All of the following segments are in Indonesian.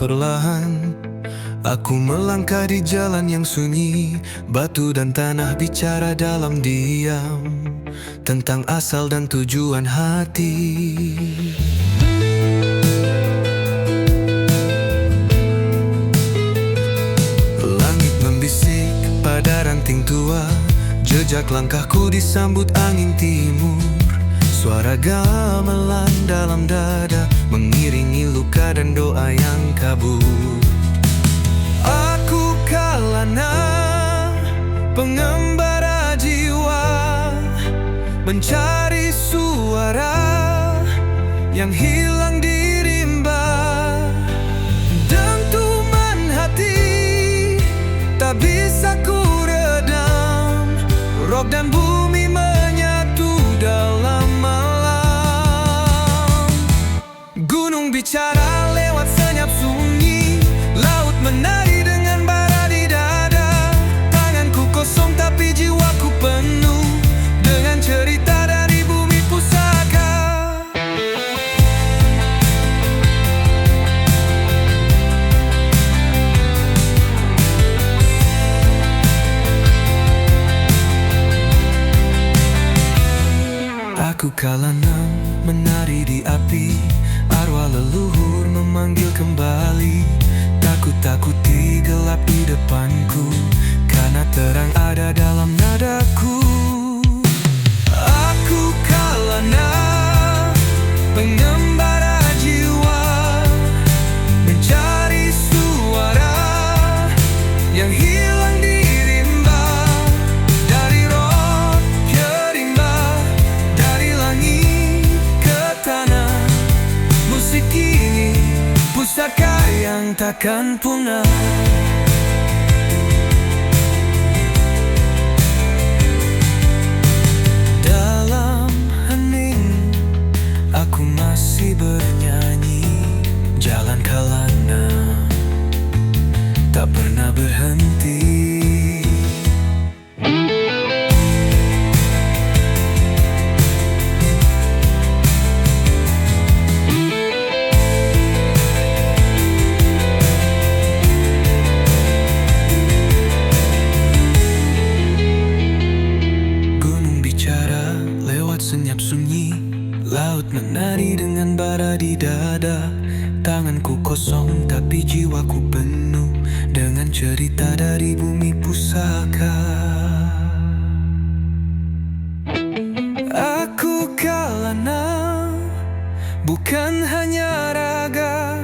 perlahan aku melangkah di jalan yang sunyi. Batu dan tanah bicara dalam diam tentang asal dan tujuan hati. Langit membisik pada ranting tua, jejak langkahku disambut angin timur. Suara gamelan dalam dada mengiringi luka dan doa yang kabur. Aku Kalana, pengembara jiwa, mencari suara yang hilang di rimba. Dentuman hati tak bisa ku redam, rock dan bumi menyatu dalam malam. Gunung bicara lewat senyap sunyi, laut menari dengan bara di dada. Tanganku kosong tapi jiwaku penuh dengan cerita dari bumi pusaka. Aku Kalana menari di api, arwah leluhur memanggil kembali. Takut-takuti gelap di depanku, karena terang ada dalam nadaku. Aku Kalana, pengembara jiwa, mencari suara yang hilang di rimba. Dari rock ke rimba, dari langit ke tanah, musik ini pusaka yang takkan punah. Dalam hening aku masih bernyanyi. Jalan Kalana tak pernah berhenti. Senyap sunyi, laut menari dengan bara di dada. Tanganku kosong tapi jiwaku penuh dengan cerita dari bumi pusaka. Aku Kalana, bukan hanya raga,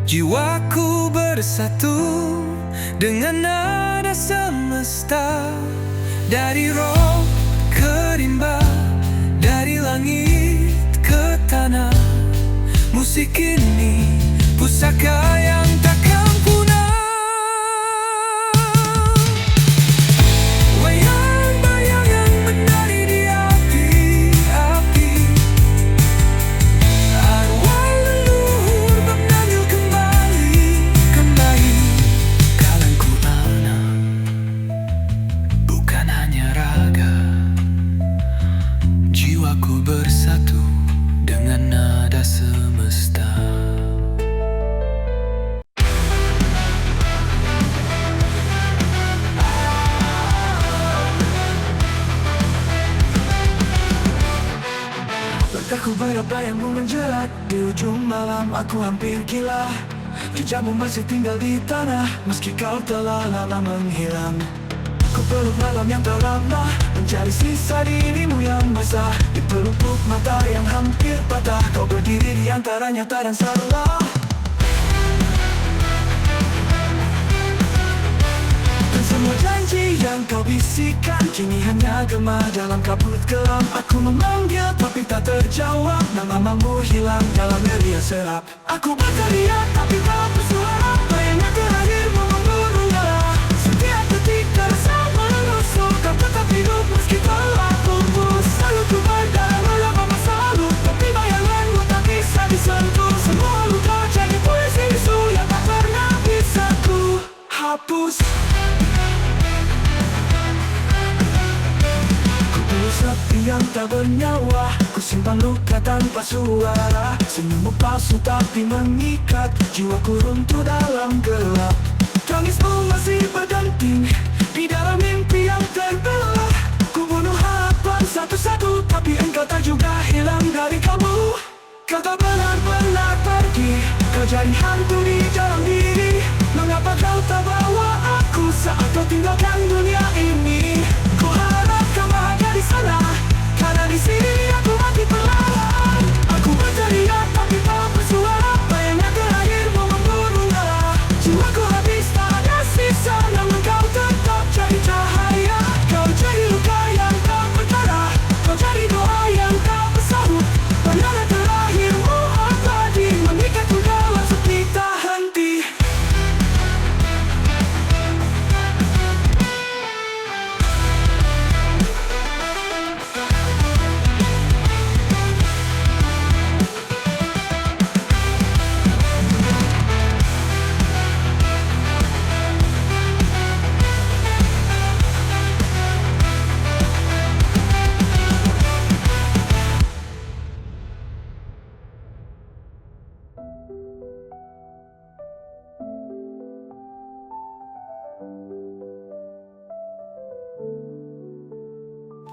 jiwaku bersatu dengan nada semesta. Dari rock ke rimba, dari langit ke tanah, musik ini pusaka yang takkan punah. Bayang-bayangan menari di api-api, arwah leluhur memanggil kembali. Kalangku anak, bukan hanya raga, jiwaku bersatu dengan nada semesta. Langkahku berbayang menjerat, di ujung malam aku hampir gila. Jejakmu masih tinggal di tanah, meski kau telah lama menghilang. Ku peluk malam yang terlambat, mencari sisa dirimu yang basah. Di pelupuk mata yang hampir patah, kau berdiri di antara nyata dan salah. Dan semua janji yang kau bisikan kini hanya gema dalam kabut gelap. Aku memanggil tapi tak terjawab, namamu hilang dalam ria serap. Aku berteriak tapi tak bersuara, bayangnya terakhirmu memburu darah. Setiap detik terasa menusuk, kau tetap hidup meski telah pupus. Selalu ku berdarah melawan masa lalu, tapi bayanganmu tak bisa disentuh. Semua luka jadi puisi bisu yang tak pernah bisa ku hapus. Ku usap yang tak bernyawa. Ku simpan luka tanpa suara, senyummu palsu tapi mengikat. Jiwaku runtuh dalam gelap, tangismu masih berdenting di dalam mimpi yang terbelah. Ku bunuh harapan satu-satu, tapi engkau tak juga hilang dari kamu. Kau tak benar-benar pergi, kau jadi hantu di dalam diri. Mengapa kau tak bawa aku saat kau tinggalkan dunia ini? Ku harap kau bahagia di sana, karena di sini aku mati perlahan. Aku berteriak tapi tak bersuara, bayangan terakhirmu memburu nyala. Jiwaku habis tak ada sisa, namun kau tetap jadi cahaya. Kau jadi luka yang tak berdarah, kau jadi doa yang tak bersahut. Bayangan terakhirmu abadi, mengikatku dalam sepi tak henti.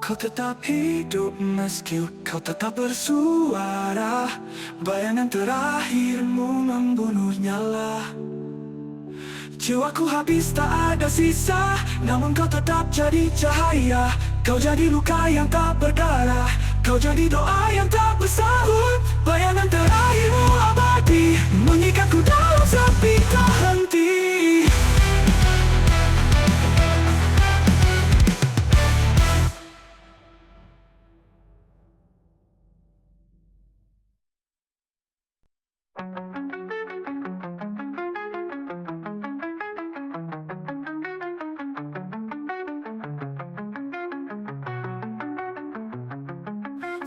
Kau tetap hidup meski kau tetap bersuara. Bayangan terakhirmu membunuh nyala. Jiwaku habis tak ada sisa, namun kau tetap jadi cahaya. Kau jadi luka yang tak berdarah, kau jadi doa yang tak bersahut. Bayangan terakhirmu abadi, mengikatku dalam sepi tak henti.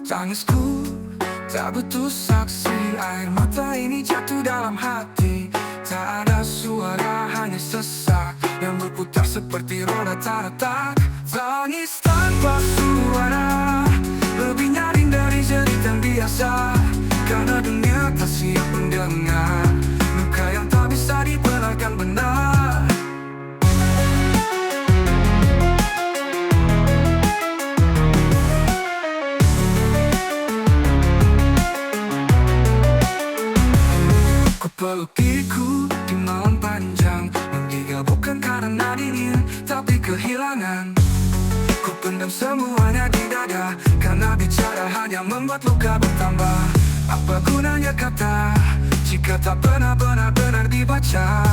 Tangisku tak butuh saksi, air mata ini jatuh dalam hati. Tak ada suara, hanya sesak yang berputar seperti roda tak retak. Tangis tanpa suara, lebih nyaring dari jeritan biasa. Karena dunia tak siap mendengar luka yang tak bisa dibenarkan benar. Peluk diriku di malam panjang, menggigil bukan karena dingin, tapi kehilangan. Ku pendam semuanya di dada, karena bicara hanya membuat luka bertambah. Apa gunanya kata, jika tak pernah benar-benar dibaca?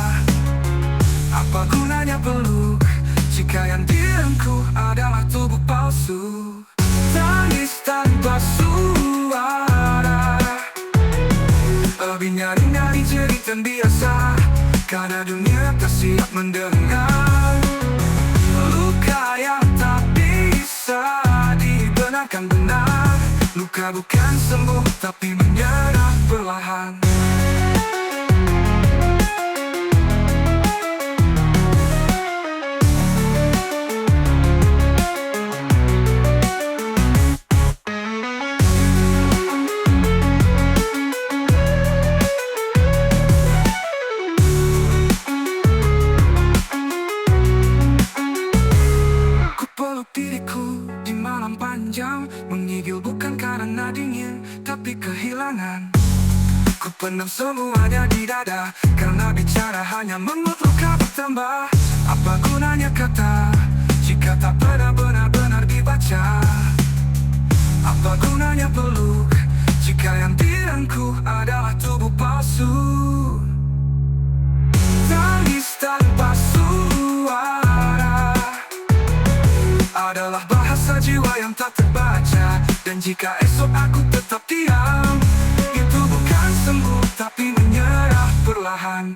Apa gunanya peluk, jika yang direngkuh adalah tubuh palsu? Tangis tanpa suara, lebih nyaring dari jeritan biasa. Karena dunia tak siap mendengar luka yang tak bisa dibenarkan benar. Luka bukan sembuh tapi menyerah perlahan. Diriku di malam panjang, menggigil bukan karena dingin, tapi kehilangan. Ku pendam semuanya di dada, karena bicara hanya membuat luka bertambah. Apa gunanya kata, jika tak pernah benar-benar dibaca? Apa gunanya peluk, jika yang direngkuh adalah tubuh palsu? Tangis tanpa suara adalah bahasa jiwa yang tak terbaca. Dan jika esok aku tetap diam, itu bukan sembuh tapi menyerah perlahan.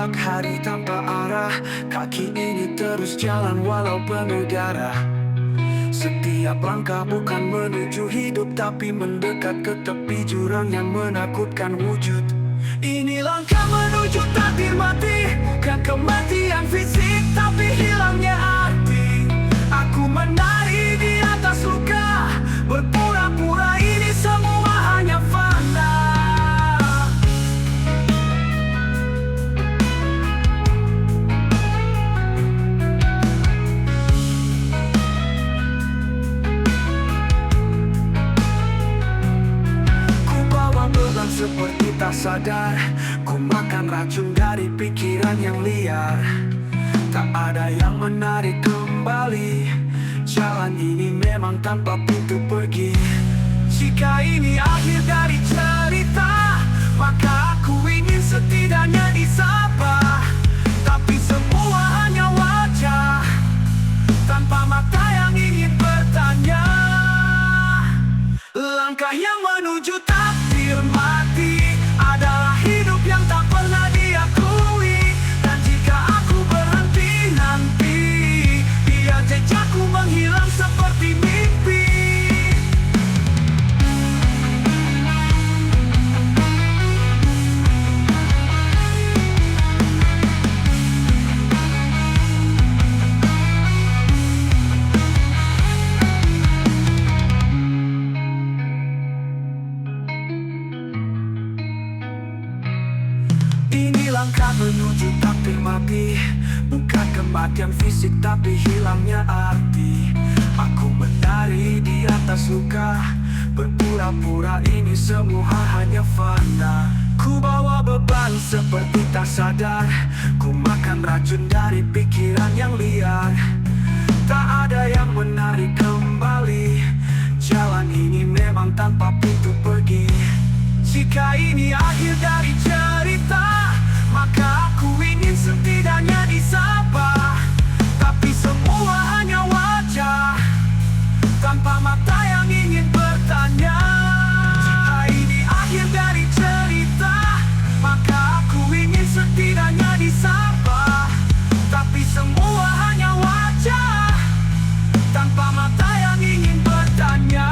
gelap, hari tanpa arah. Kaki ini terus jalan walau penuh darah. Setiap langkah bukan menuju hidup, tapi mendekat ke tepi jurang yang menakutkan wujud. Ini langkah menuju takdir mati, bukan kematian fisik, tapi hilangnya arti. Aku menari di atas luka, berpura-pura ini semua hanya fana. Ku bawa beban seperti tak sadar, ku makan racun dari pikiran yang liar. Tak ada yang menarik kembali, jalan ini memang tanpa pintu pergi. Jika ini akhir dari cerita, maka aku ingin setidaknya disapa. Tapi semua hanya wajah, tanpa mata yang ingin bertanya. Langkah yang menuju takdir mati adalah hidup yang tak pernah diakui. Dan jika aku berhenti nanti, biar jejakku menghilang seperti mimpi. Ini langkah menuju takdir mati, bukan kematian fisik tapi hilangnya arti. Aku menari di atas luka, berpura-pura ini semua hanya fana. Ku bawa beban seperti tak sadar, ku makan racun dari pikiran yang liar. Tak ada yang menarik kembali, jalan ini memang tanpa pintu pergi. Jika ini akhir dari cerita, maka aku ingin setidaknya disapa. Tapi semua hanya wajah, tanpa mata yang ingin bertanya. Jika ini akhir dari cerita, maka aku ingin setidaknya disapa. Tapi semua hanya wajah, tanpa mata yang ingin bertanya.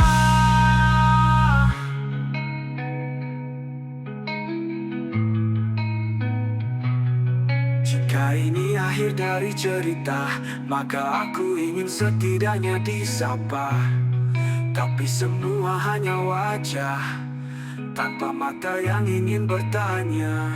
Jika ini akhir dari cerita, maka aku ingin setidaknya disapa. Tapi semua hanya wajah, tanpa mata yang ingin bertanya.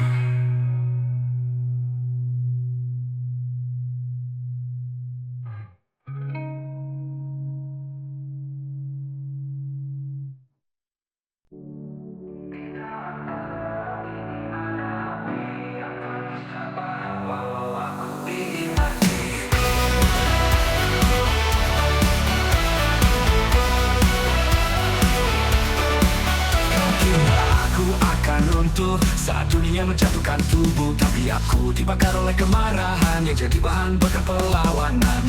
Aku akan runtuh saat dunia menjatuhkan tubuh, tapi aku dibakar oleh kemarahan yang jadi bahan bakar perlawanan.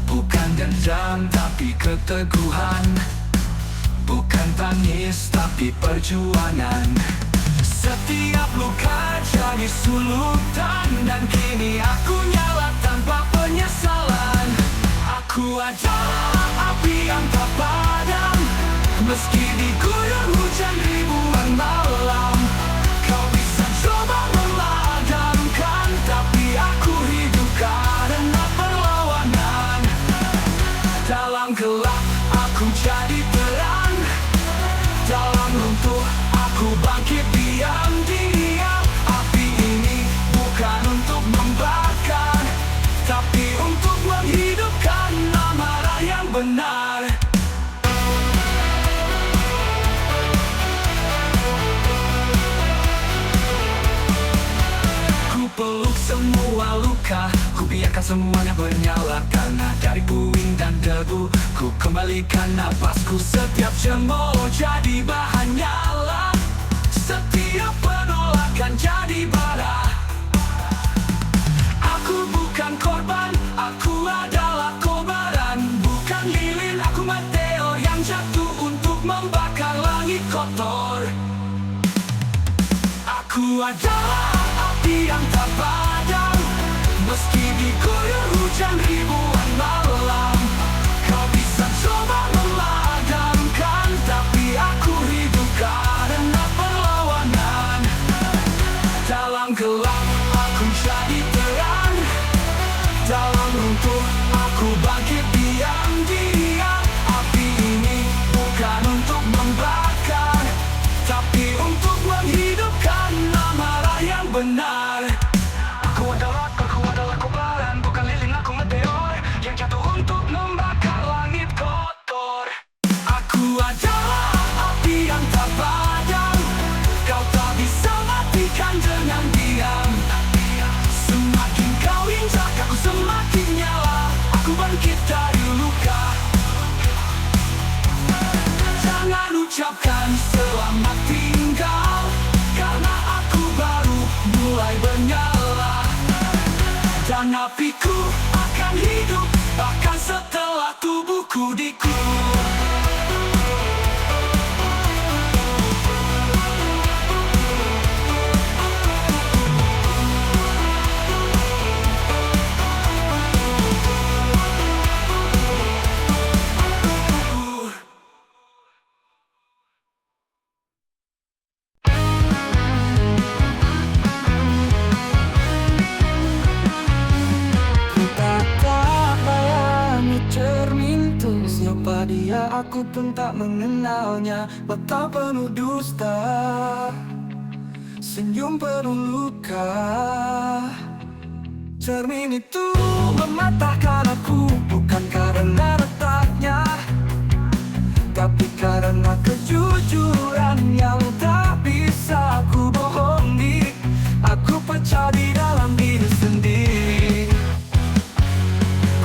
Bukan dendam tapi keteguhan, bukan tangis tapi perjuangan. Setiap luka jadi sulutan, dan kini aku nyala tanpa penyesalan. Aku adalah api yang tak padam, meski diguyur hujan ribuan malam. Kau bisa coba memadamkan, tapi aku hidup karena perlawanan. Dalam gelap aku jadi terang, dalam runtuh aku bangkit diam-diam. Api ini bukan untuk membakar, tapi untuk menghidupkan amarah yang benar. Peluk semua luka, ku biarkan semuanya bernyala. Karena dari puing dan debu, ku kembalikan napasku. Setiap cemooh jadi bahan nyala, setiap penolakan jadi bara. Aku bukan korban, aku adalah kobaran. Bukan lilin, aku Mateo yang jatuh untuk membakar langit kotor. Aku adalah api yang tak padam, sakit dari luka. Jangan ucapkan selamat tinggal, karena aku baru mulai bernyala. Dan apiku akan hidup bahkan setelah tubuhku dikubur. Siapa dia, aku pun tak mengenalnya. Mata penuh dusta, senyum penuh luka. Cermin itu mematahkan aku, bukan karena retaknya, tapi karena kejujuran yang tak bisa aku bohongi. Aku pecah di dalam diri sendiri.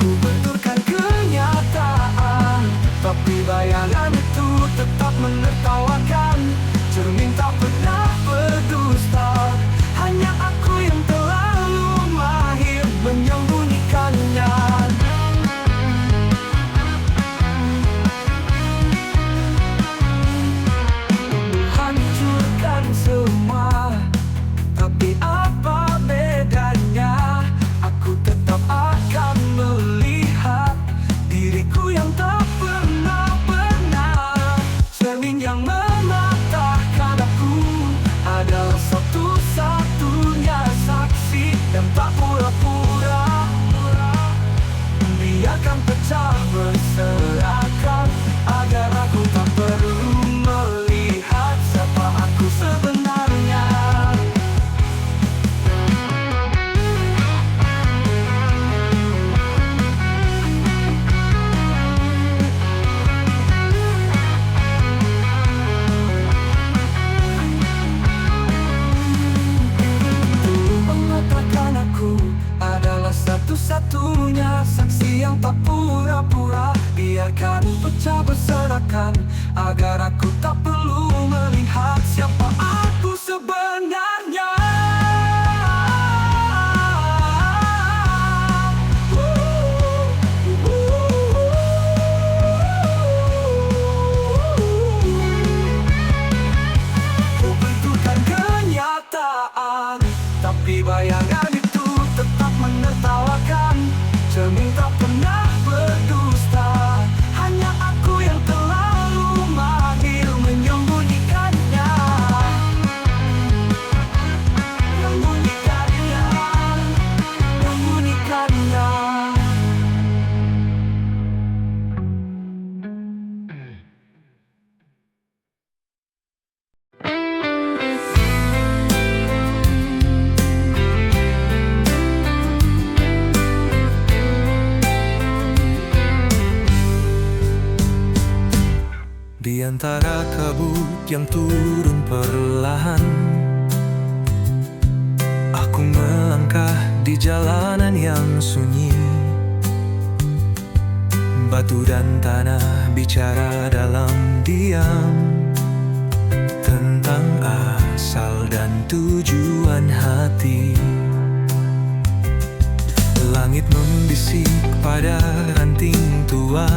Ku benturkan kenyataan, tapi bayangan itu tetap menertawakan. Cermin tak pernah berdusta, hanya aku yang terlalu mahir menyembunyikannya. Hancurkan semua, tapi apa bedanya? Aku tetap akan melihat diriku yang tak pernah benar. Cermin yang mematahkan aku adalah satu-satunya saksi yang tak pura-pura. Biarkan pecah berserakan, agar aku tak perlu melihat siapa aku sebenarnya. Mengatakan aku adalah satu-satunya saksi yang tak pura-pura. Biarkan pecah berserakan, agar aku tak perlu melihat siapa aku sebenarnya. Ku benturkan kenyataan, tapi bayangan itu tetap menertawakan. Cermin tak pernah berdusta, hanya aku yang terlalu mahir menyembunyikannya. Menyembunyikannya, menyembunyikannya. Di antara kabut yang turun perlahan, aku melangkah di jalanan yang sunyi. Batu dan tanah bicara dalam diam tentang asal dan tujuan hati. Langit membisik pada ranting tua,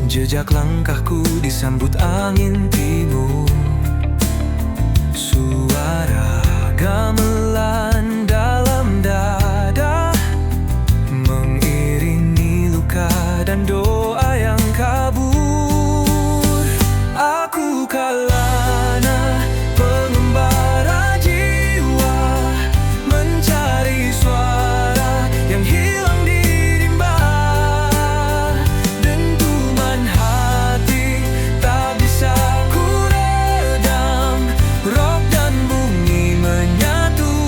jejak langkahku disambut angin timur. Suara gamelan dalam dada mengiringi luka dan doa yang kabur. Aku kalana pengembara jiwa, mencari suara yang hilang di rimba. Dentuman hati tak bisa ku redam, rock dan bunyi menyatu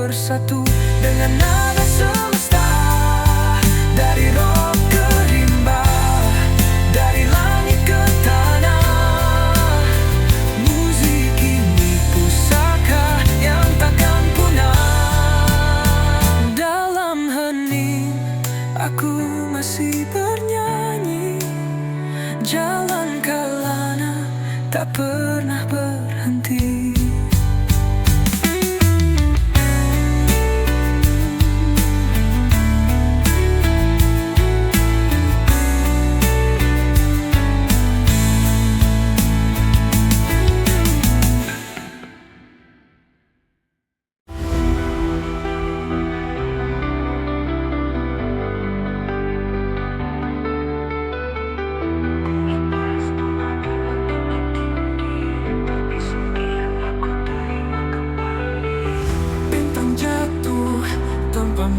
bersatu dengan nada semesta. Dari rock ke rimba, dari langit ke tanah, musik ini pusaka yang takkan punah. Dalam hening aku masih bernyanyi, jalan kalana tak pernah berhenti.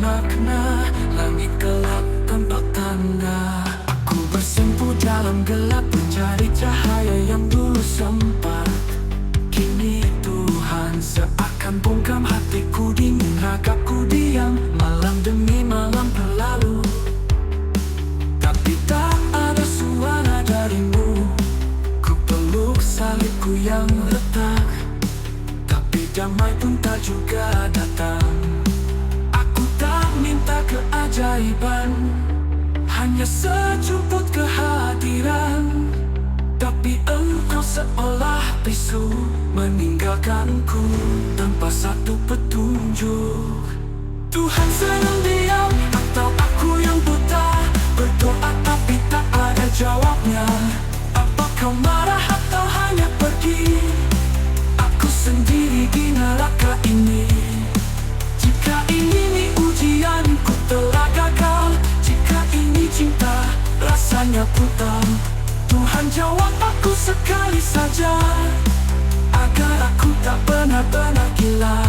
Makna langit gelap tanpa tanda, aku bersimpu dalam gelap mencari cahaya yang dulu sempat. Kini Tuhan seakan bungkam hatiku, dingin ragaku diam, malam demi malam berlalu. Tapi tak ada suara darimu, ku peluk salibku yang retak, tapi damai pun tak juga datang. Minta keajaiban, hanya sejumput kehadiran, tapi engkau seolah bisu meninggalkanku tanpa satu petunjuk. Tuhan sedang diam atau aku yang buta, berdoa tapi tak ada jawabnya. Apa kau marah atau hanya pergi? Aku sendiri di neraka ini. Jika ini ujianku telah gagal, jika ini cinta rasanya brutal, Tuhan jawab aku sekali saja, agar aku tak benar-benar gila.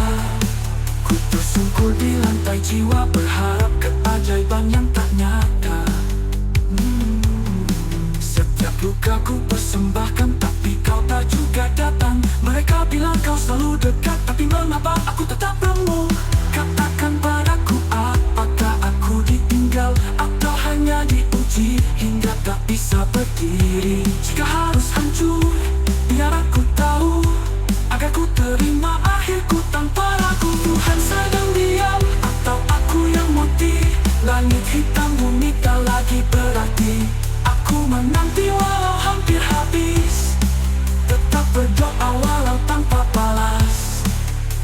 Ku tersungkur di lantai jiwa, berharap keajaiban yang tak nyata. Setiap luka ku persembahkan, tapi kau tak juga datang. Mereka bilang kau selalu dekat, tapi mengapa aku tetap remuk? Katakan padaku, apakah aku ditinggal atau hanya diuji hingga tak bisa berdiri? Jika harus hancur, biar aku tahu, agar ku terima akhirku tanpa ragu. Tuhan sedang diam atau aku yang mati? Langit hitam, bumi tak lagi berarti. Aku menanti walau hampir habis, tetap berdoa walau tanpa balas.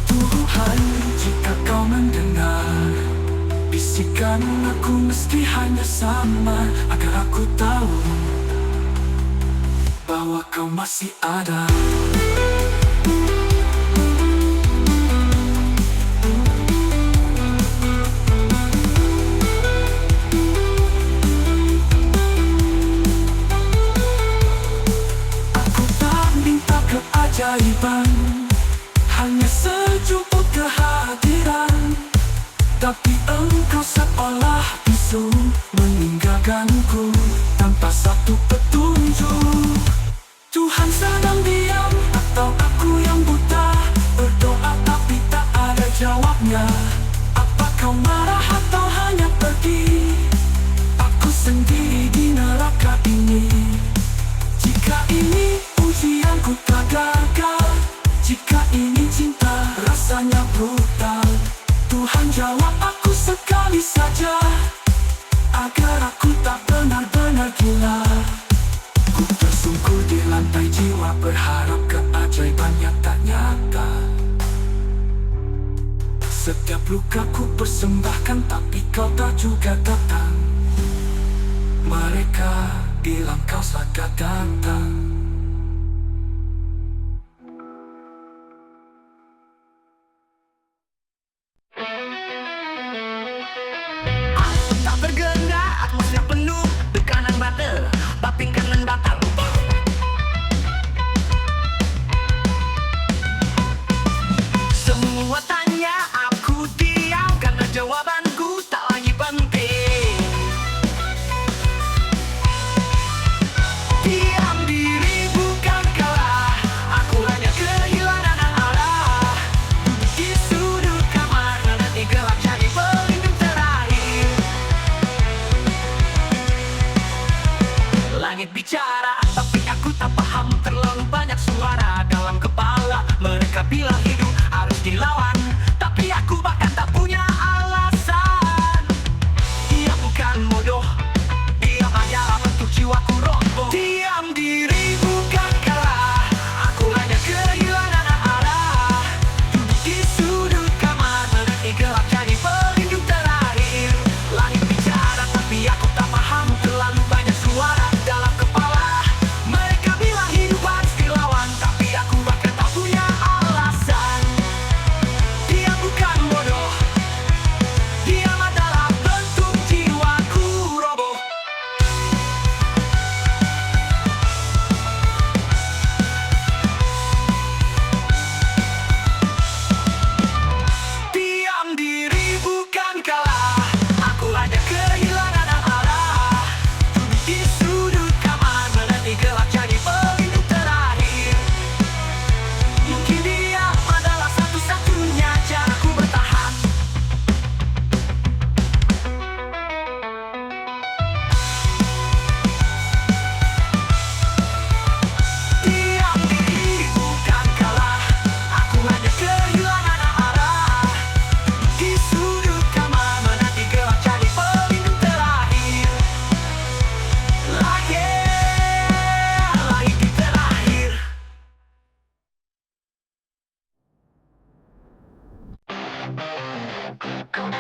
Tuhan, jika kau mendengar bisikan aku, mesti hanya sama, agar aku tahu bahwa kau masih ada. Aku tak minta keajaiban, hanya sejumput kehadiran, tapi engkau seolah bisu meninggalkanku tanpa satu petunjuk. Tuhan sedang diam atau aku yang buta, berdoa tapi tak ada jawabnya. Apa kau marah atau hanya pergi? Aku sendiri di neraka ini. Jika ini ujianku tak gagal, jika ini cinta rasanya brutal, Tuhan jawab aku sekali saja, agar aku tak benar-benar gila. Ku tersungkur di lantai jiwa, berharap keajaiban yang tak nyata. Setiap luka ku persembahkan, tapi kau tak juga datang. Mereka bilang kau sudah datang. Tak bergerak, atmosfer penuh tekanan batal, paping kanan batal. Semua tanya, aku diam karena jawabanku tak lagi penting. Diam diri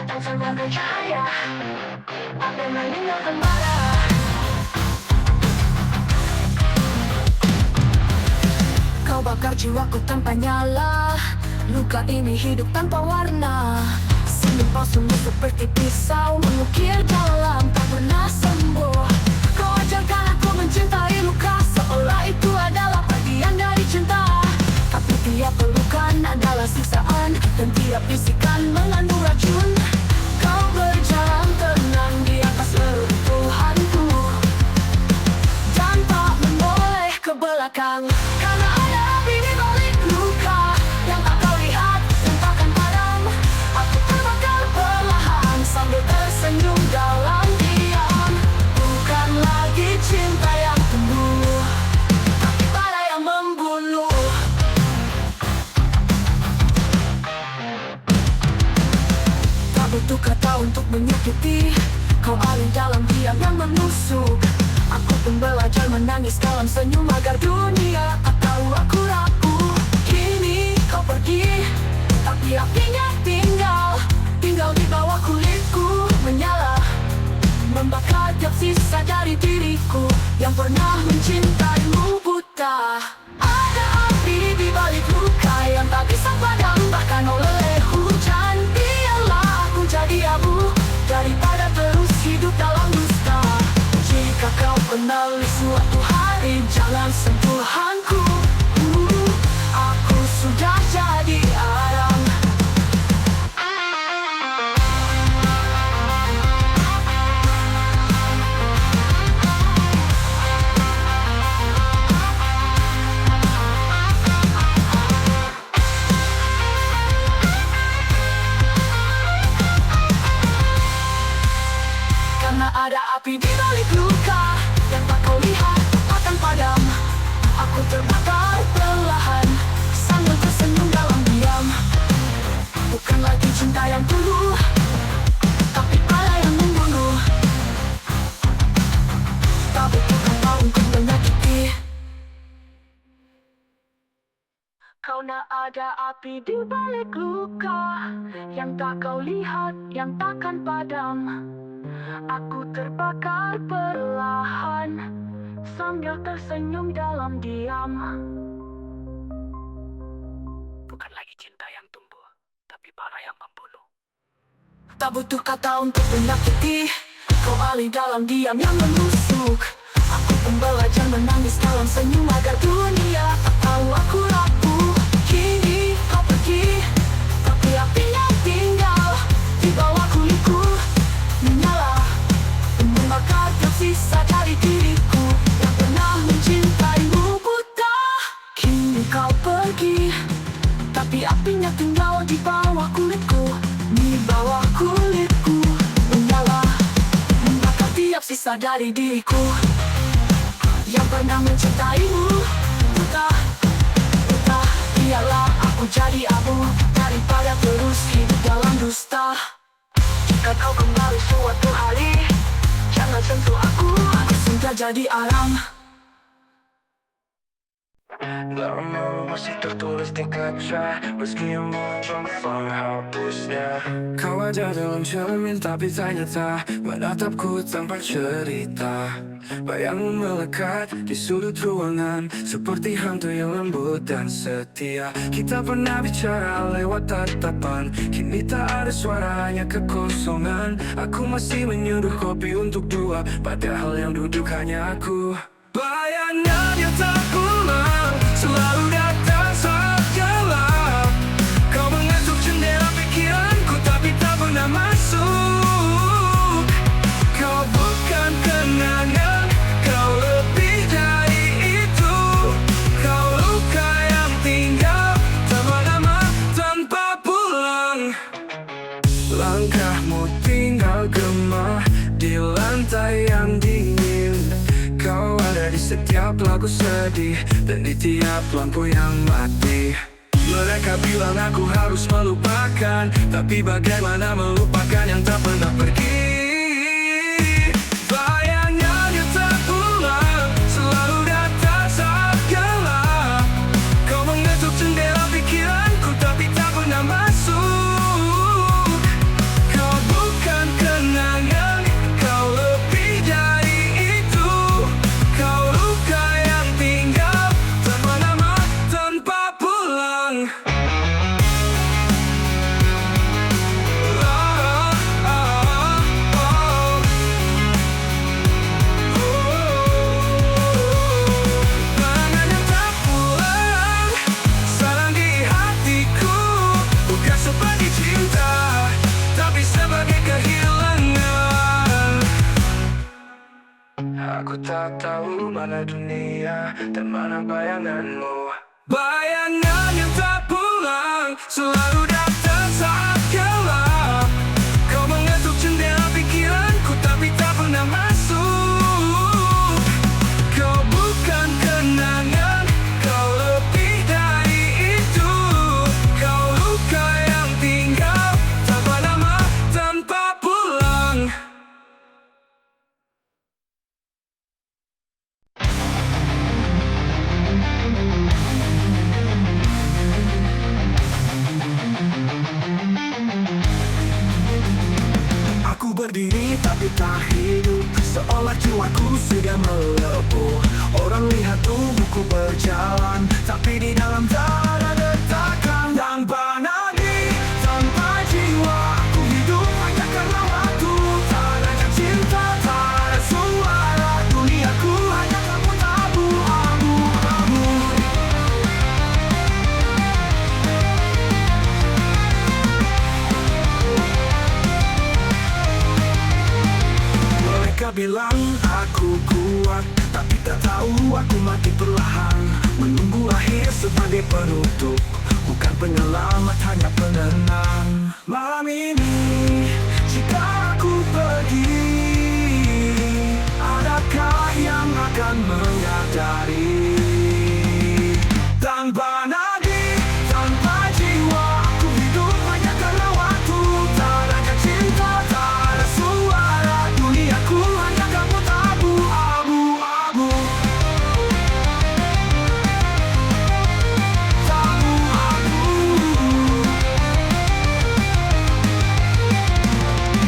datang sebagai cahaya, api meninggalkan bara. Kau bakar jiwaku tanpa nyala, luka ini hidup tanpa warna. Senyum palsumu seperti pisau mengukir dalam tak pernah sembuh. Kau ajarkan aku mencintai luka, seolah itu adalah bagian dari cinta. Tapi tiap pelukan adalah siksaan, dan tiap bisikan mengandung racun. Kau berjalan tenang di atas reruntuhanku, tanpa menoleh ke belakang. Karena ada api di balik luka yang tak kau lihat dan takkan padam. Aku terbakar perlahan sambil tersenyum dalam diam. Bukan lagi cinta yang tumbuh, tapi bara yang membunuh. Tak butuh kata untuk menyakiti, kau alih dalam diam yang menusuk. Aku pun belajar menangis dalam senyum agar dunia tak tahu aku rapuh. Kini kau pergi, tapi apinya tinggal di bawah kulitku, menyala, membakar tiap sisa dari diriku yang pernah mencintaimu buta. Ada api di balik luka yang tak bisa padam bahkan oleh hujan. Biarlah aku jadi abu daripada terus hidup dalam dusta. Jika kau kenali suatu hari jangan sentuhanku, aku sudah jadi arang. Karena ada api di balik luka yang tak kau lihat akan padam. Aku terbakar perlahan sambil tersenyum dalam diam. Bukan lagi cinta yang tulus, tapi bara yang membunuh. Tak butuh kata untuk menyakiti, karena ada api di balik luka yang tak kau lihat, yang takkan padam. Aku terbakar perlahan sambil tersenyum dalam diam. Bukan lagi cinta yang tumbuh, tapi bara yang membunuh. Tak butuh kata untuk menyakiti, kau alih dalam diam yang menusuk. Aku pun belajar menangis dalam senyum agar dunia tak tahu aku rapuh. Kini kau pergi, tapi apinya tinggal di bawah kulitku, menyala, membakar tiap sisa dari diriku yang pernah mencintaimu buta. Kini kau pergi, tapi apinya tinggal di bawah kulitku, di bawah kulitku, menyala, membakar tiap sisa dari diriku yang pernah mencintaimu buta. Biarlah aku jadi abu daripada terus hidup dalam dusta. Jika kau kembali suatu hari jangan sentuh aku sudah jadi arang. Lama masih tertulis di kaca, meski yang muncul hapusnya. Kau ada dalam cermin tapi tak nyata, menatapku tanpa cerita. Bayangmu melekat di sudut ruangan, seperti hantu yang lembut dan setia. Kita pernah bicara lewat tatapan, kini tak ada suara hanya kekosongan. Aku masih menyuruh kopi untuk dua, padahal yang duduk hanya aku. Bayangannya tak pulang, selalu datang saat gelap. Kau mengetuk jendela pikiranku tapi tak pernah masuk. Kau bukan kenangan, kau lebih dari itu. Kau luka yang tinggal tanpa nama, tanpa pulang. Langkahmu tinggal gema di lantai yang dingin. Kau ada di setiap lagu sedih dan di tiap lampu yang mati. Mereka bilang aku harus melupakan, tapi bagaimana melupakan yang tak pernah pergi? Bayangannya tak pulang, selalu datang saat gelap. Kau mengetuk jendela pikiranku tapi tak pernah masuk. Kau Aku tak tahu mana dunia dan mana bayanganmu. Bayangan yang tak pulang selalu datang saat gelap. Kau mengetuk jendela pikiranku tapi tak pernah masuk. Kau bukan kenangan, kau lebih dari itu. Kau luka yang tinggal tanpa nama, tanpa pulang. Aku berdiri tapi tak hidup, seolah jiwaku sudah melepuh. Orang lihat tubuhku berjalan, tapi di dalam tak ada detakan. Tanpa nadi, tanpa jiwa, aku hidup hanya karena waktu. Tak ada cinta, tak ada suara, duniaku hanya kabut abu-abu. Mereka bilang aku kuat, tapi tak tahu aku mati perlahan. Menunggu akhir sebagai penutup, bukan penyelamat, hanya penenang. Malam ini, jika aku pergi, adakah yang akan menyadari? Tanpa nadi, tanpa jiwa, aku hidup hanya karena waktu. Tak ada cinta, tak ada suara, duniaku hanya kabut abu-abu. Abu-abu.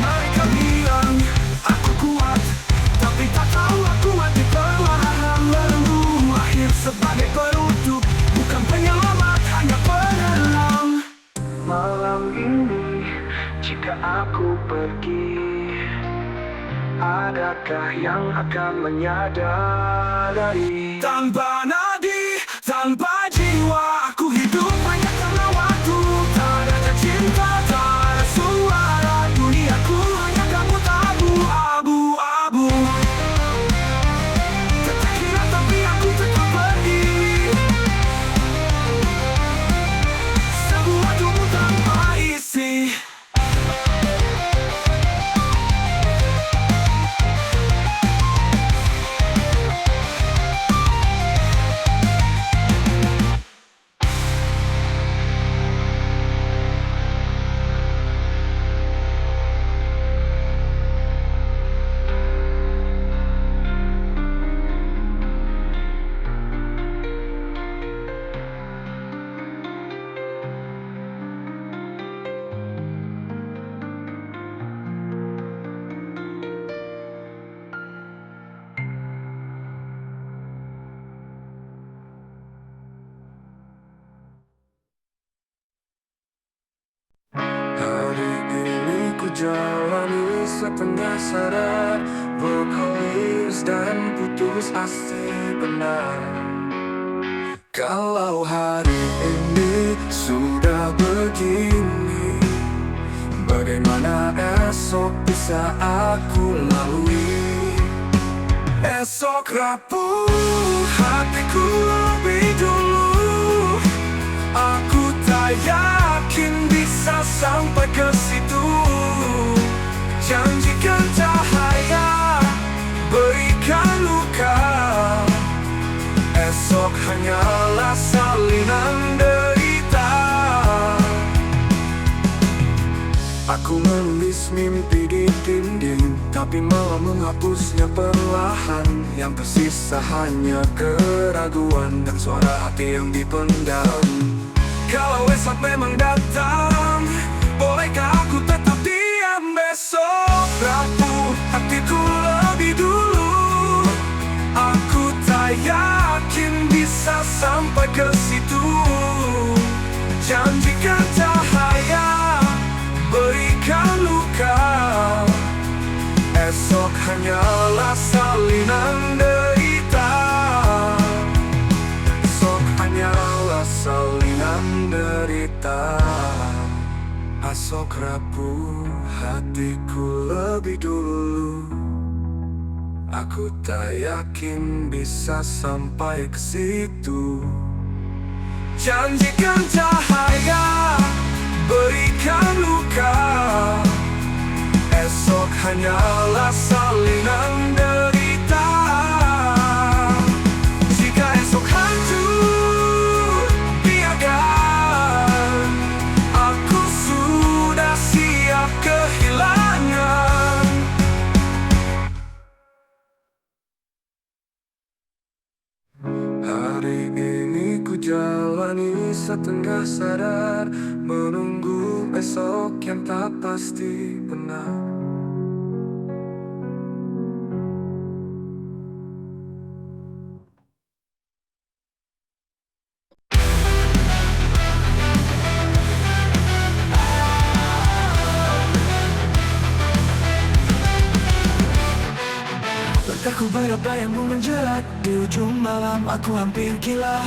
Mereka bilang aku kuat, tapi tak tahu aku mati perlahan. Menunggu akhir sebagai penutup, bukan penyelamat, hanya penenang. Malam ini, jika aku pergi, adakah yang akan menyadari? Tanpa nadi, tanpa jiwa, aku hidup hanya karena waktu. Tak ada cinta, tak ada suara, duniaku hanya kabut abu-abu. Tak kira tapi aku tetap pergi. Sebuah tubuh tanpa isi. Hari ini ku jalani setengah sadar, berkelis dan putus asa benar. Kalau hari ini sudah begini, bagaimana esok bisa aku lalui? Esok rapuh hatiku lebih dulu. Aku tak yakin bisa sampai ke situ. Janjikan cahaya, berikan luka. Esok hanyalah salinan derita. Aku menulis mimpi di dinding, tapi malah menghapusnya perlahan. Yang tersisa hanya keraguan dan suara hati yang dipendam. Kalau esok memang datang, bolehkah aku tetap diam? Besok rapuh hatiku lebih dulu. Aku tak yakin bisa sampai ke situ. Janjikan cahaya, berikan luka. Esok hanyalah salinan derita. Esok hanyalah salinan derita. Esok rapuh hatiku lebih dulu. Aku tak yakin bisa sampai ke situ. Janjikan cahaya, berikan luka. Esok hanyalah salinan derita. Jika esok hancur, biarkan. Aku sudah siap kehilangan. Hari ini ku jalani setengah sadar, menunggu esok yang tak pasti benar. Langkahku berbayang menjerat. Di ujung malam aku hampir gila.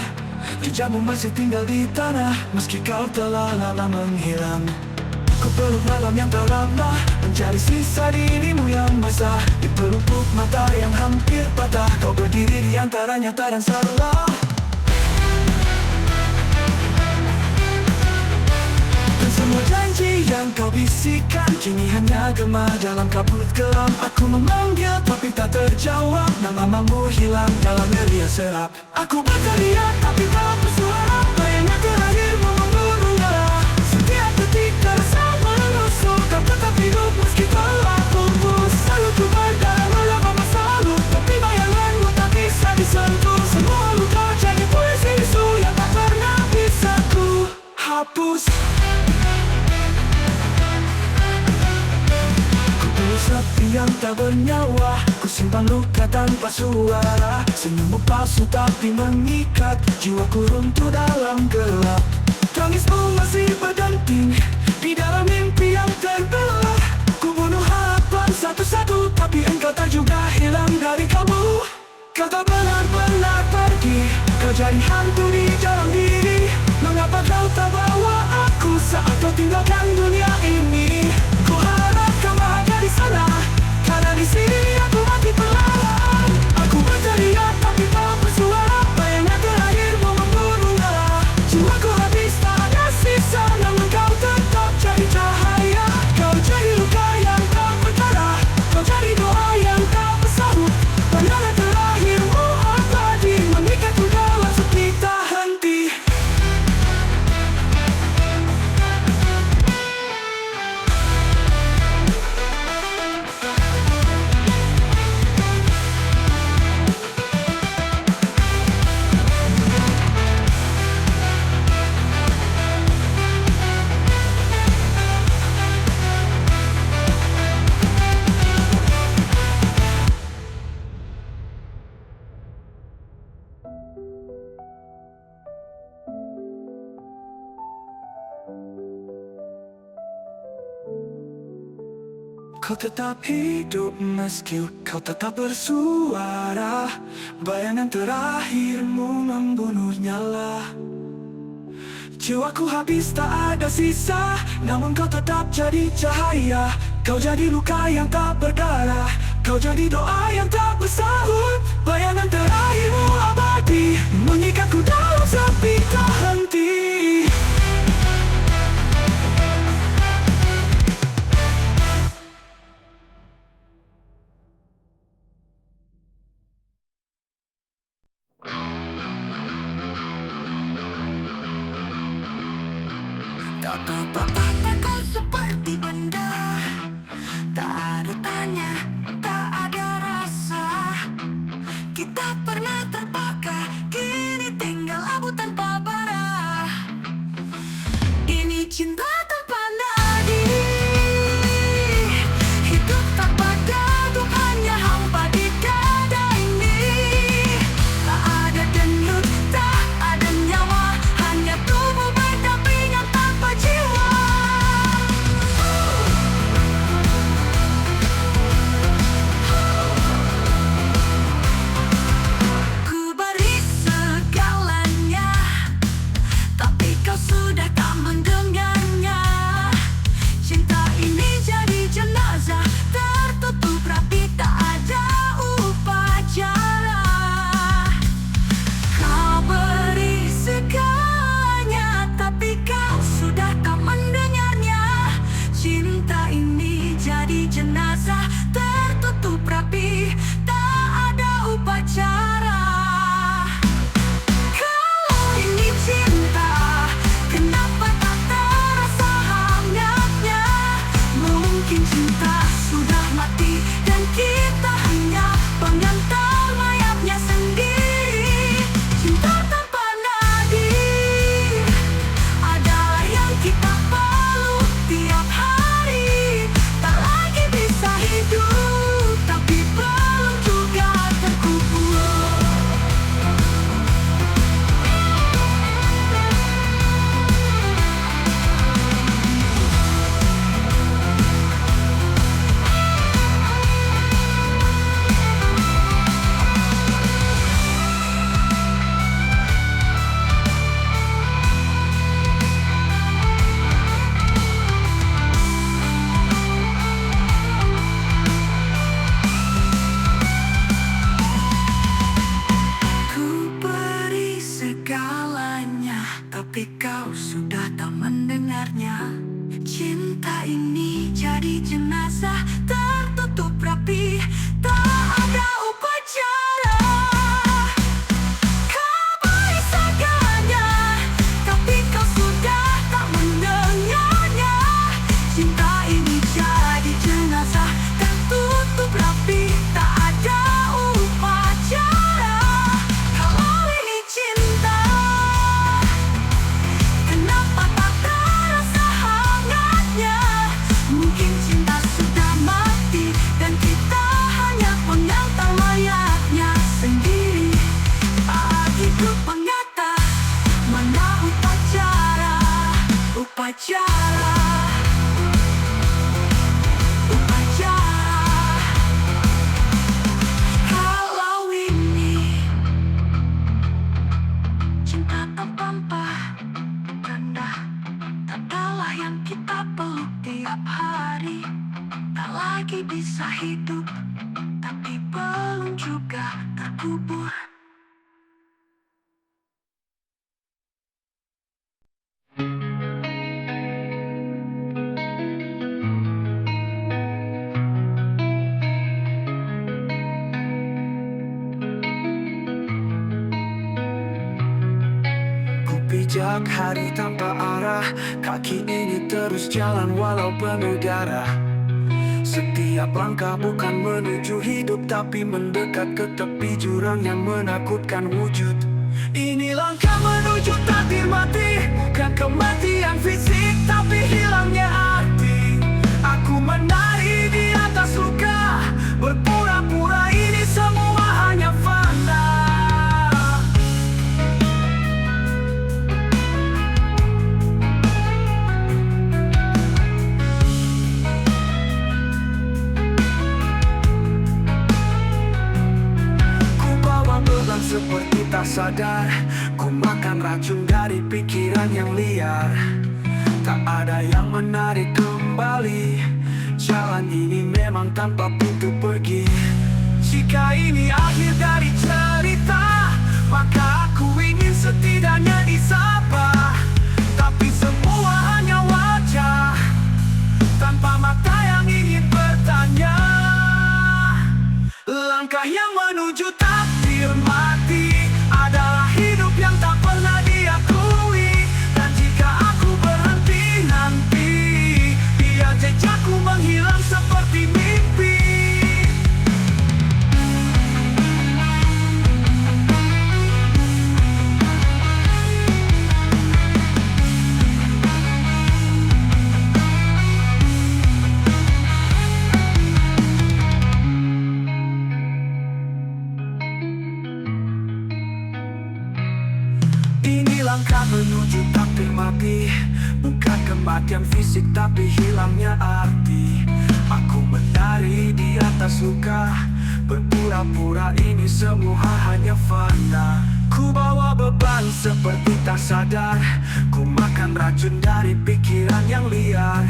Jejakmu masih tinggal di tanah, meski kau telah lama menghilang. Ku peluk malam yang terlama, mencari sisa dirimu yang basah. Di pelupuk mata yang hampir patah, kau berdiri di antara nyata dan salah. Dan semua janji yang kau bisikan kini hanya gema dalam kabut kelam. Aku memanggil tapi tak terjawab, namamu hilang dalam geria serap. Aku berteriak tapi tak bersuara, bayangnya terakhirmu memburu darah. Setiap detik terasa menusuk, kau tetap hidup meski telah pupus. Selalu ku berdarah melawan masa lalu, tapi bayanganmu tak bisa disentuh. Semua luka jadi puisi bisu yang tak pernah bisa ku hapus. Sepi yang tak bernyawa, ku simpan luka tanpa suara. Senyummu palsu tapi mengikat, jiwaku runtuh dalam gelap. Tangismu masih berdenting di dalam mimpi yang terbelah. Ku bunuh harapan satu-satu, tapi engkau tak juga hilang dari kalbu. Kau tak benar-benar pergi, kau jadi hantu di dalam diri. Mengapa kau tak bawa aku saat kau tinggalkan dunia ini? Ku harap kau bahagia di sana, karena di sini aku mati perlahan. Aku berteriak tapi tak bersuara, bayangnya terakhirmu memburu darah. Jiwaku habis tak ada sisa, namun kau tetap jadi cahaya. Kau jadi luka yang tak berdarah, kau jadi doa yang tak bersahut. Bayangan terakhirmu abadi, mengikatku dalam sepi tak henti. Kau tetap hidup meski kau tetap bersuara. Bayangan terakhirmu membunuh nyala. Jiwaku habis tak ada sisa, namun kau tetap jadi cahaya. Kau jadi luka yang tak berdarah, kau jadi doa yang tak bersahut. Bayangan terakhirmu abadi, mengikatku dalam sepi tak henti. Tatap-tatapku seperti benda, tak ada tanya, tak ada rasa. Kita pernah terbakar, kini tinggal abu tanpa bara. jadi jenazah tertutup rapi, tak ada upacara. Kau beri saganya, tapi kau sudah tak mendengarnya. Cinta ini jadi jenazah tertutup rapi, tak ada upacara. Kalau ini cinta, kenapa tak terasa hangatnya? Mungkin cinta sudah mati dan kita hanya mengantar mayatnya sendiri. Saat hidup mengata, mana upacara, upacara, upacara. Kalau ini cinta terpampah rendah, adalah yang kita peluk tiap hari. Tak lagi bisa hidup, tapi belum juga terkubur. Ku pijak hari tanpa arah, kaki ini terus jalan walau penuh darah. Setiap langkah bukan menuju hidup, tapi mendekat ke tepi jurang yang menakutkan wujud. Ini langkah menuju takdir mati, bukan kematian fisik, tapi hilangnya arti. Aku menari di atas luka, berpura-pura ini semua hanya fana. Ku bawa beban seperti tak sadar, ku makan racun dari pikiran yang liar. Tak ada yang menarik kembali, jalan ini memang tanpa pintu pergi. Jika ini akhir dari cerita, maka aku ingin setidaknya disapa. Tapi semua hanya wajah, tanpa mata yang ingin bertanya. Langkah yang menuju takdir mati adalah hidup yang tak pernah diakui. Dan jika aku berhenti nanti, biar jejakku menghilang seperti mimpi. Ini langkah menuju takdir mati, bukan kematian fisik tapi hilangnya arti. Aku menari di atas luka, berpura-pura ini semua hanya fana. Ku bawa beban seperti tak sadar, ku makan racun dari pikiran yang liar.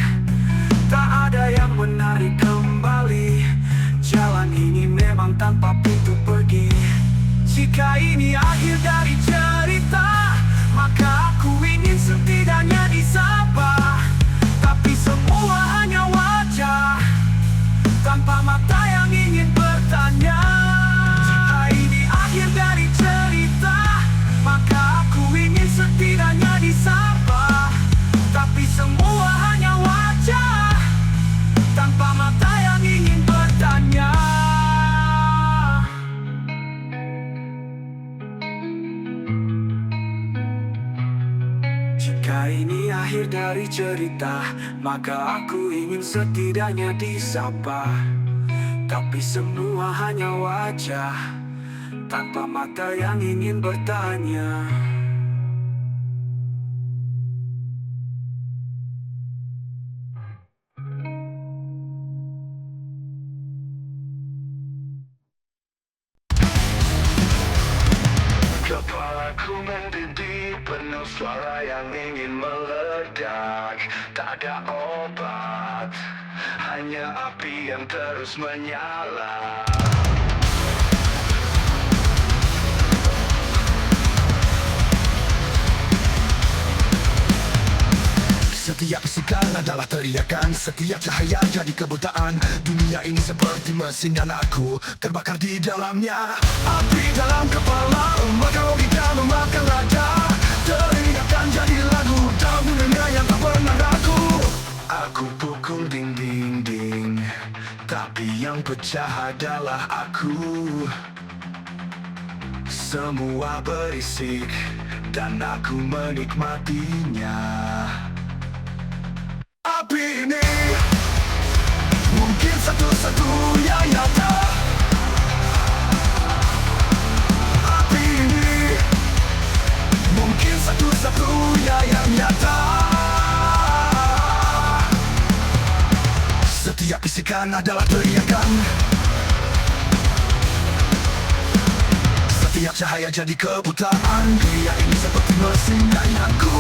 Tak ada yang menarik kembali, jalan ini memang tanpa pintu pergi. Jika ini akhir dari cerita, maka aku ingin setidaknya disapa. Tapi semua hanya wajah, tanpa mata yang ingin bertanya. Jika ini akhir dari cerita, maka aku ingin setidaknya disapa. Tapi semua hanya wajah, tanpa mata yang ingin bertanya. Jika ini akhir dari cerita, maka aku ingin setidaknya disapa. Tapi semua hanya wajah, tanpa mata yang ingin bertanya. Kepalaku mendidih, penuh suara yang ingin meledak. Tak ada obat, hanya api yang terus menyala. Setiap bisikan adalah teriakan, setiap cahaya jadi kebutaan. Dunia ini seperti mesin dan aku terbakar di dalamnya. Api dalam kepala, maka logika memakan raga. Teriakan jadi lagu dalam dunia yang tak pernah ragu. Aku pukul ding ding ding, tapi yang pecah adalah aku. Semua berisik dan aku menikmatinya. Api ini mungkin satu-satunya nyata. Api ini mungkin satu-satunya yang nyata. Setiap bisikan adalah teriakan, setiap cahaya jadi kebutaan. Dunia ini seperti mesin dan aku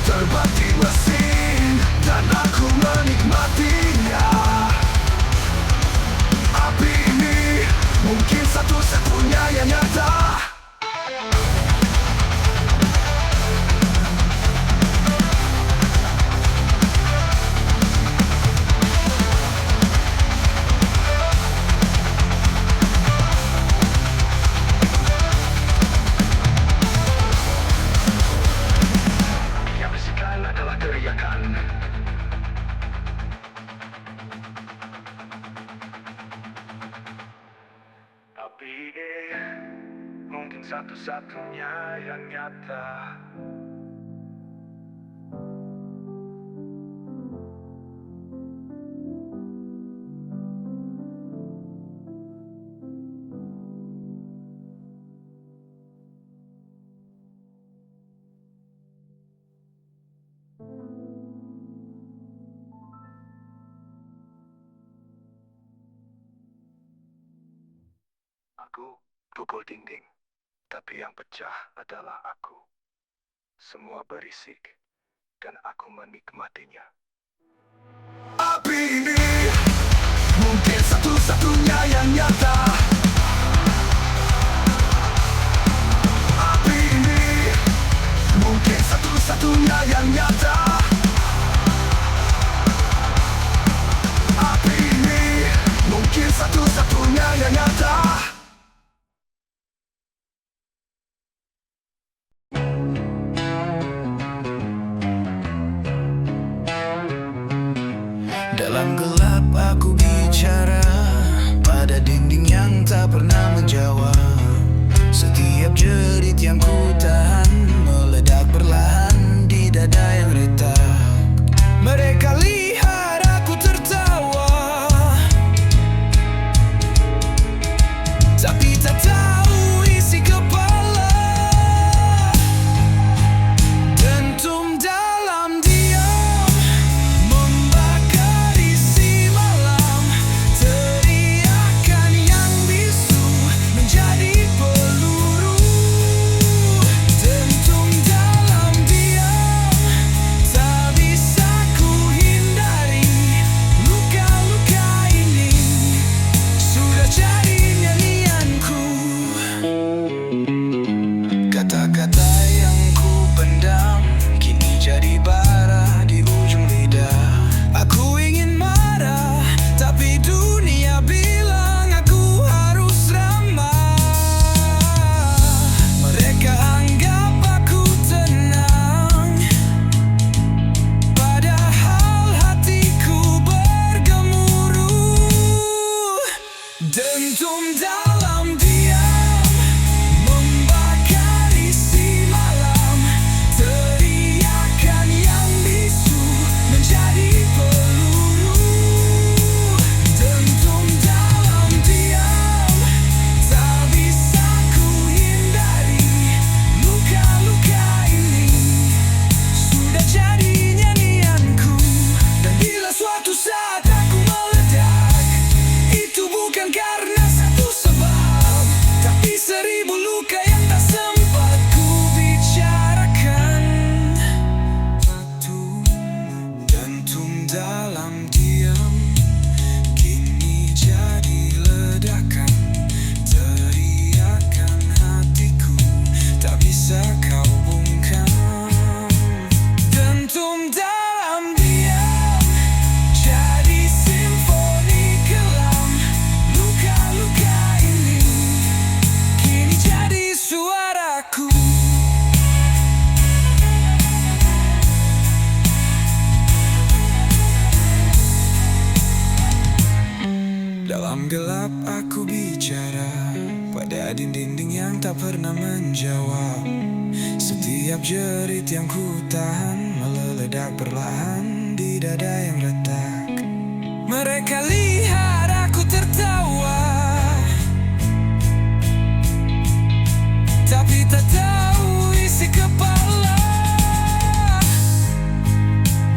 terbati mesin dan aku menikmatinya. Api ini mungkin satu-satunya yang nyata. Tapi mungkin satu-satunya yang nyata. Aku pukul dinding, tapi yang pecah adalah aku. Semua berisik, dan aku menikmatinya. Api ini mungkin satu-satunya yang nyata. Api ini mungkin satu-satunya yang nyata. Api ini mungkin satu-satunya yang nyata. Dalam gelap aku bicara pada dinding yang tak pernah menjawab. Setiap jerit yang ku tahan meledak perlahan di dada yang retak. Mereka lihat aku tertawa, tapi tak tahu isi kepala. Dentum dalam diam membakar isi malam. Teriakan yang bisu menjadi peluru. Malam gelap aku bicara pada dinding-dinding yang tak pernah menjawab. Setiap jerit yang ku tahan meledak perlahan di dada yang retak. Mereka lihat aku tertawa, tapi tak tahu isi kepala.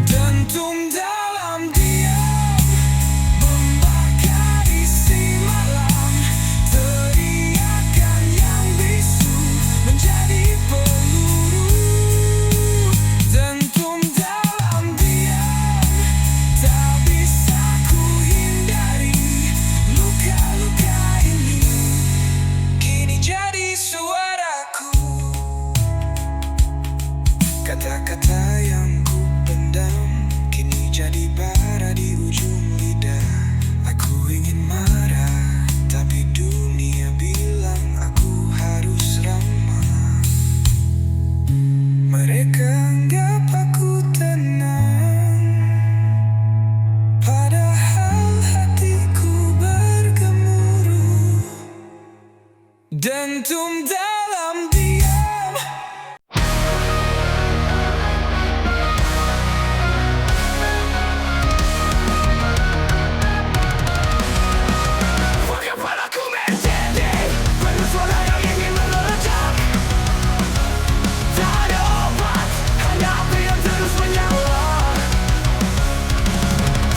Dentum dalam diam membakar isi malam. Teriakan yang bisu menjadi peluru. Dentum dalam diam tak bisa ku hindari. Luka-luka ini kini jadi suaraku. Kata-kata yang ku pendam kini jadi bara di ujung lidah. Aku ingin marah, tapi dunia bilang aku harus ramah. Mereka anggap aku tenang, padahal hatiku bergemuruh. Dentum dalam diam. Kepalaku mendidih, penuh suara yang ingin meledak. Tak ada obat, hanya api yang terus menyala.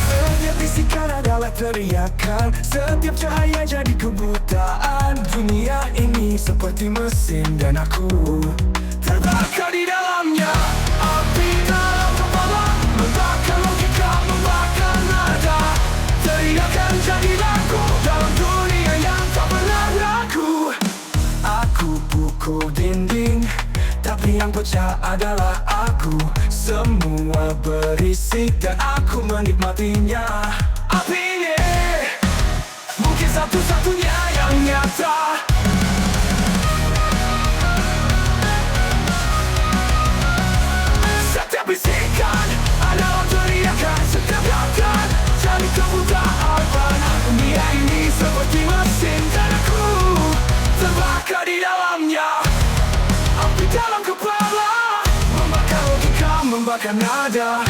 Setiap bisikan adalah teriakan, setiap cahaya jadi kebutaan. Dunia ini seperti mesin dan aku terbakar di dalamnya. Api dalam kepala membakar logika, membakar nada. Teriakan jadi lagu dalam dunia yang tak pernah ragu. Aku pukul dinding, tapi yang pecah adalah aku. Semua berisik dan aku menikmatinya. Api ini mungkin satu-satunya yang nyata. Setiap bisikan adalah teriakan, setiap gerakan jadi kebutaan. Dunia ini seperti mesin dan aku terbakar di dalamnya. Api dalam kepala membakar logika, membakar nada.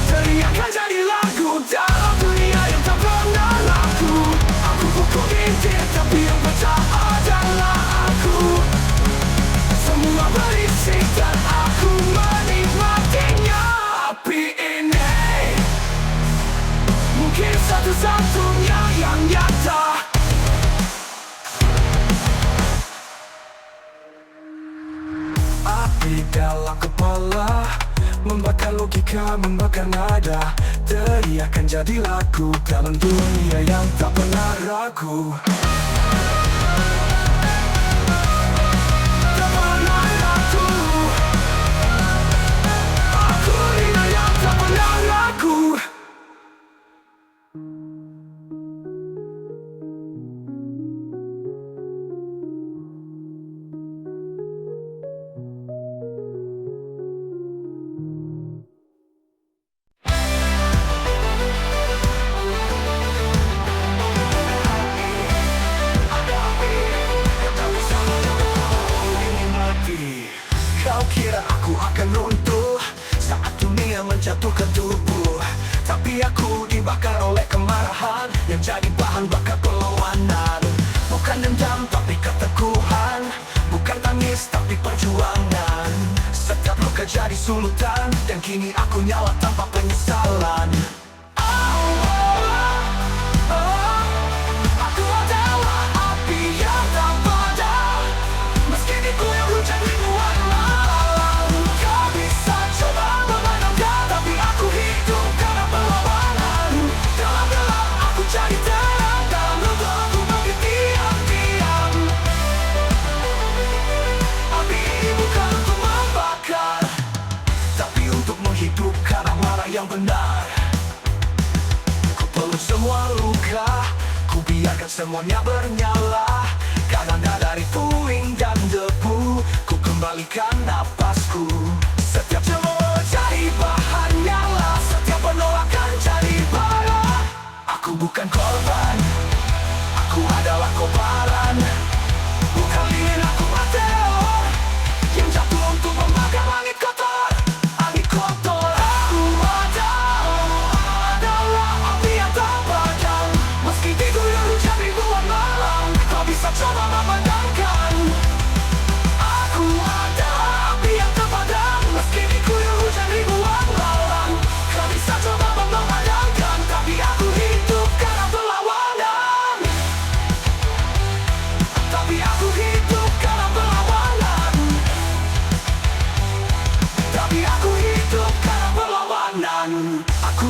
Teriakan jadi lagu dalam dunia yang tak pernah laku. Aku pukul dinding, tapi yang pecah adalah aku. Semua berisik dan aku menikmatinya. Api ini mungkin satu-satunya yang nyata. Api dalam kepala membakar logika, membakar nada. Teriakan jadi lagu dalam dunia yang tak pernah ragu. Tak pernah ragu. Aku dunia yang tak pernah ragu. Kau kira aku akan runtuh saat dunia menjatuhkan tubuh, tapi aku dibakar oleh kemarahan yang jadi bahan bakar perlawanan. Bukan dendam tapi keteguhan, bukan tangis tapi perjuangan. Setiap luka jadi sulutan dan kini aku nyala tanpa penyesalan. Aku adalah api yang tak padam, meski diguyur hujan ribuan malam. Kau bisa coba memadamkan, tapi aku hidup karena perlawanan. Dalam gelap aku cari terang, dalam lubuk aku menghidup diam-diam. Api ini bukan untuk membakar, tapi untuk menghidupkan amarah yang benar. Ku peluk semua luka, ku biarkan semuanya bernyala. Karena dari puing dan debu, ku kembalikan napasku. Setiap cemooh jadi bahan nyala, setiap penolakan jadi bara. Aku bukan korban,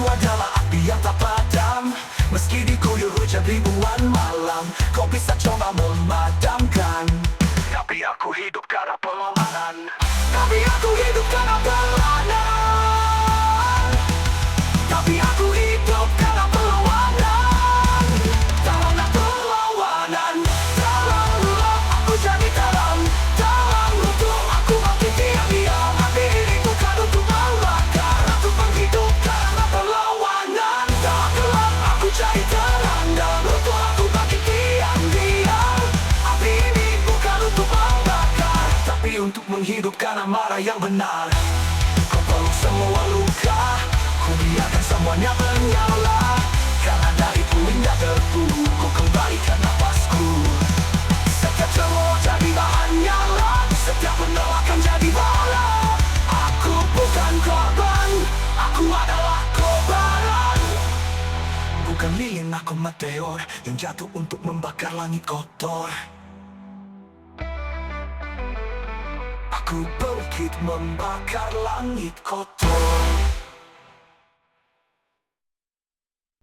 adalah api yang tak padam. Meski diguyur hujan ribuan malam, kau bisa coba memadamkan. Tapi aku hidup karena perlawanan. Tapi aku hidup karena perlawanan. Tapi aku hidup karena perlawanan. Dalamlah perlawanan. Dalamlah aku jadi dalam. Dalam untuk aku makin diam-diam. Hati ini bukan untuk melanggar, untuk menghidup karena perlawanan. Dalam gelap aku jadi terang. Dalam untuk aku makin diam-diam. Api ini bukan untuk membakar, tapi untuk menghidupkan amarah yang benar. Kau peluk semua luka, ku biarkan semuanya menyala. Karena dari puingnya debu, ku kembalikan napasku. Setiap cemooh jadi bahan nyala, setiap penolakan jadi bara. Aku bukan korban, aku adalah kobaran. Bukan lilin, aku meteor yang jatuh untuk membakar langit kotor. Aku bangkit membakar langit kotor.